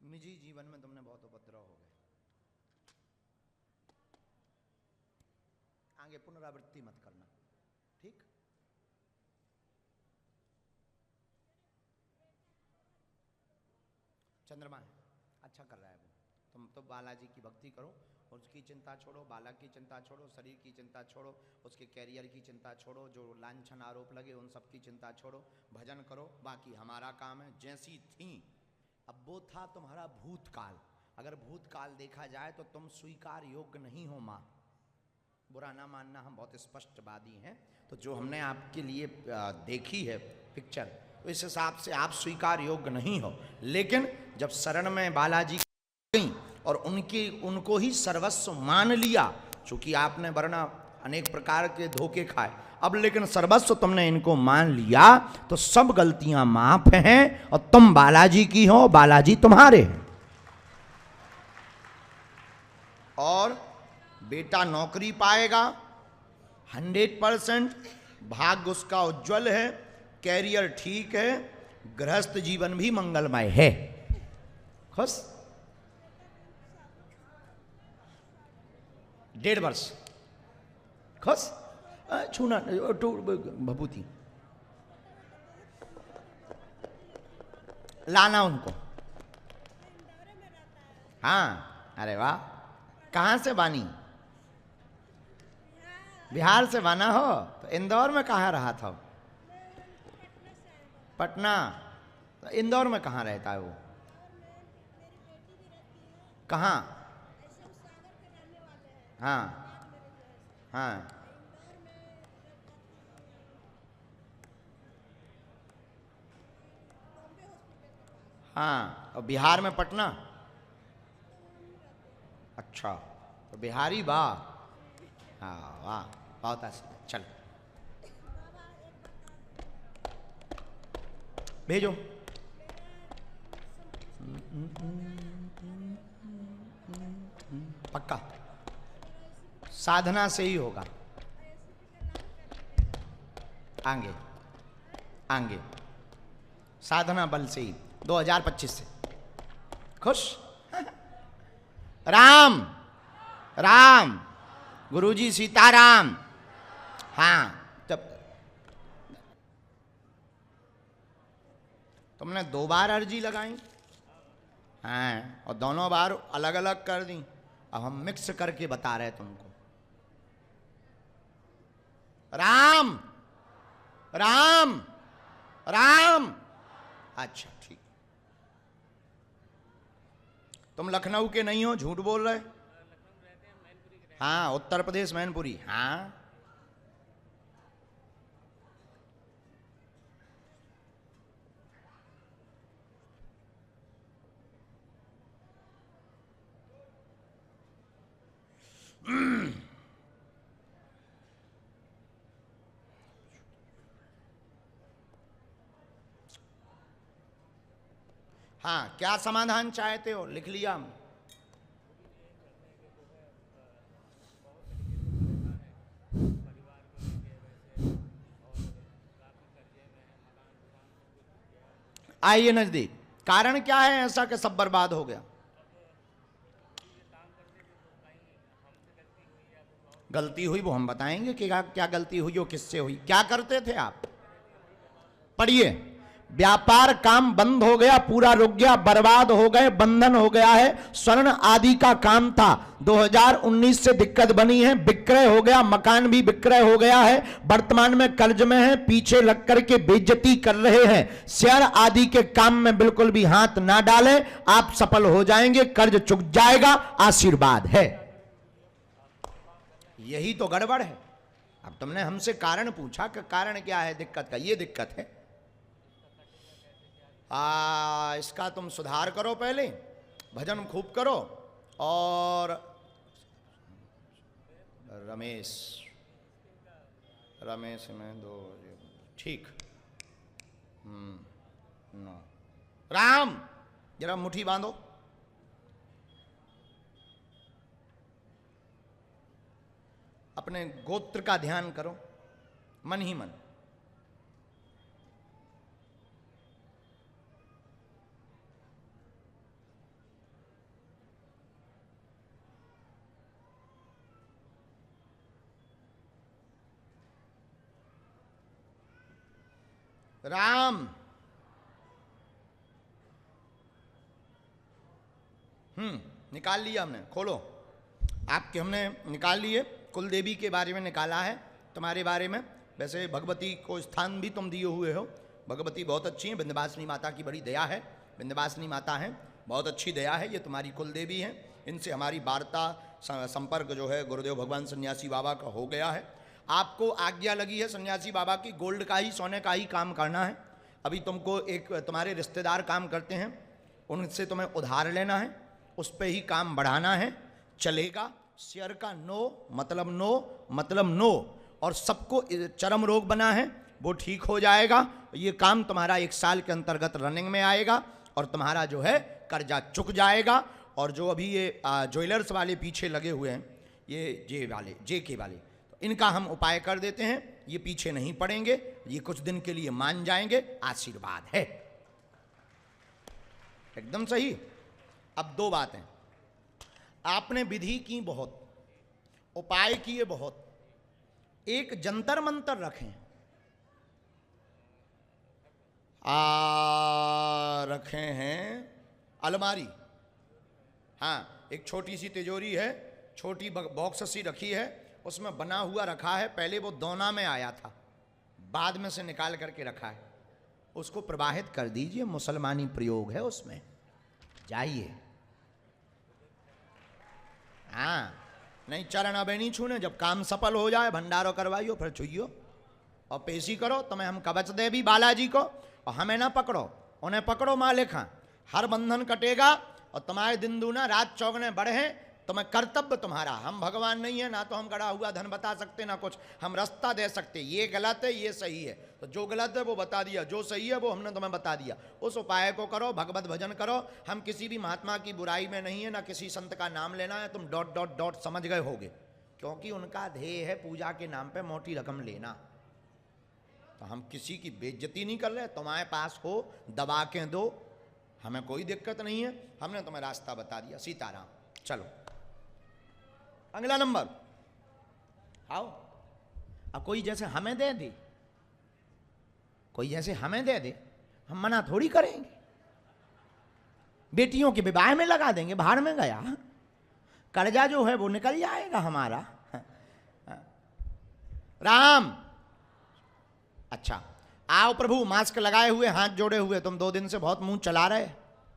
निजी जीवन में तुमने बहुत उपद्रव हो गए, आगे पुनरावृत्ति मत करना, ठीक? चंद्रमा है, अच्छा कर रहा है वो। तुम तो बालाजी की भक्ति करो, उसकी चिंता छोड़ो, बालक की चिंता छोड़ो, शरीर की चिंता छोड़ो, उसके कैरियर की चिंता छोड़ो, जो लांछन आरोप लगे उन सब की चिंता छोड़ो, भजन करो। बाकी हमारा काम है। जैसी थी, अब वो था तुम्हारा भूतकाल। अगर भूतकाल देखा जाए तो तुम स्वीकार योग्य नहीं हो माँ, बुरा ना मानना, हम बहुत स्पष्टवादी हैं। तो जो हमने आपके लिए देखी है पिक्चर, तो इस हिसाब से आप स्वीकार योग्य नहीं हो। लेकिन जब शरण में बालाजी गई और उनको ही सर्वस्व मान लिया, चूंकि आपने वरना अनेक प्रकार के धोखे खाए, अब लेकिन सर्वस्व तुमने इनको मान लिया तो सब गलतियां माफ हैं और तुम बालाजी की हो, बालाजी तुम्हारे हैं। और बेटा नौकरी पाएगा 100%, भाग्य उसका उज्जवल है, कैरियर ठीक है, गृहस्थ जीवन भी मंगलमय है। खुश? 1.5 वर्ष खुश? छूना भभूति लाना उनको। हाँ, अरे वाह, कहाँ से बानी? बिहार से बाना हो तो इंदौर में कहाँ रहा था? पटना। तो इंदौर में कहाँ रहता है वो? कहाँ? हाँ हाँ, हाँ। और बिहार में पटना? अच्छा, तो बिहारी वाह, हाँ वाह, बहुत अच्छा। चल भेजो। पक्का साधना से ही होगा। आगे आगे साधना बल से ही 2025 से। खुश? राम राम, गुरुजी सीताराम। हाँ, तब तुमने 2 बार अर्जी लगाई, हाँ, और दोनों बार अलग अलग कर दी। अब हम मिक्स करके बता रहे तुमको। राम राम राम। अच्छा ठीक। तुम लखनऊ के नहीं हो, झूठ बोल रहे? हाँ, उत्तर प्रदेश, मैनपुरी। हाँ, हाँ, क्या समाधान चाहते हो? लिख लिया हम। आइए नजदीक। कारण क्या है ऐसा कि सब बर्बाद हो गया? गलती हुई वो हम बताएंगे कि क्या गलती हुई, वो किससे हुई, क्या करते थे आप। पढ़िए। व्यापार काम बंद हो गया, पूरा रुक गया, बर्बाद हो गए, बंधन हो गया है। स्वर्ण आदि का काम था, 2019 से दिक्कत बनी है, विक्रय हो गया, मकान भी विक्रय हो गया है, वर्तमान में कर्ज में है, पीछे लग करके बेइज्जती कर रहे हैं। शेयर आदि के काम में बिल्कुल भी हाथ ना डालें, आप सफल हो जाएंगे, कर्ज चुक जाएगा, आशीर्वाद है। यही तो गड़बड़ है। अब तुमने हमसे कारण पूछा कि कारण क्या है दिक्कत का, ये दिक्कत है। इसका तुम सुधार करो, पहले भजन खूब करो। और रमेश में 2 ठीक। नो राम, जरा मुट्ठी बांधो। अपने गोत्र का ध्यान करो मन ही मन। राम। निकाल लिया हमने, खोलो। आपके हमने निकाल लिए, कुल देवी के बारे में निकाला है, तुम्हारे बारे में। वैसे भगवती को स्थान भी तुम दिए हुए हो। भगवती बहुत अच्छी है, विंध्यवासिनी माता की बड़ी दया है। विंध्यवासिनी माता है, बहुत अच्छी दया है, ये तुम्हारी कुल देवी हैं। इनसे हमारी वार्ता संपर्क जो है गुरुदेव भगवान सन्यासी बाबा का हो गया है। आपको आज्ञा लगी है सन्यासी बाबा की, गोल्ड का ही, सोने का ही काम करना है। अभी तुमको एक तुम्हारे रिश्तेदार काम करते हैं, उनसे तुम्हें उधार लेना है, उस पर ही काम बढ़ाना है। चलेगा। शेयर का नो मतलब नो मतलब नो। और सबको चरम रोग बना है, वो ठीक हो जाएगा। ये काम तुम्हारा 1 साल के अंतर्गत रनिंग में आएगा और तुम्हारा जो है कर्जा चुक जाएगा। और जो अभी ये ज्वेलर्स वाले पीछे लगे हुए हैं, ये जे के वाले, तो इनका हम उपाय कर देते हैं। ये पीछे नहीं पड़ेंगे, ये कुछ दिन के लिए मान जाएंगे। आशीर्वाद है, एकदम सही। अब 2 बातें, आपने विधि की बहुत, उपाय किए बहुत, एक जंतर मंतर रखें। रखे हैं अलमारी, हाँ, एक छोटी सी तिजोरी है, छोटी बॉक्स सी रखी है, उसमें बना हुआ रखा है। पहले वो दोना में आया था, बाद में से निकाल करके रखा है। उसको प्रवाहित कर दीजिए, मुसलमानी प्रयोग है उसमें, जाइए। हाँ, नहीं चरण अबे नहीं छूने, जब काम सफल हो जाए भंडारो करवाइयो, फिर छुइयो और पेशी करो। तुम्हें हम कवच दे भी बालाजी को, और हमें ना पकड़ो, उन्हें पकड़ो मालिका। हर बंधन कटेगा और तुम्हारे दिन दूना रात चौगने बढ़े। तुम्हें कर्तव्य तुम्हारा, हम भगवान नहीं है ना, तो हम गड़ा हुआ धन बता सकते ना कुछ, हम रास्ता दे सकते। ये गलत है, ये सही है, तो जो गलत है वो बता दिया, जो सही है वो हमने तुम्हें बता दिया। उस उपाय को करो, भगवत भजन करो। हम किसी भी महात्मा की बुराई में नहीं है, ना किसी संत का नाम लेना है। तुम ... समझ गए होगे, क्योंकि उनका ध्येय है पूजा के नाम पे मोटी रकम लेना। तो हम किसी की बेइज्जती नहीं कर रहे। तुम्हारे पास हो दबा के दो, हमें कोई दिक्कत नहीं है। हमने तुम्हें रास्ता बता दिया। सीताराम। चलो अगला नंबर आओ। अब कोई जैसे हमें दे दे, कोई जैसे हमें दे दे, हम मना थोड़ी करेंगे। बेटियों के विवाह में लगा देंगे, बाहर में गया, कर्जा जो है वो निकल जाएगा हमारा। राम। अच्छा आओ प्रभु, मास्क लगाए हुए, हाथ जोड़े हुए, तुम 2 दिन से बहुत मुंह चला रहे।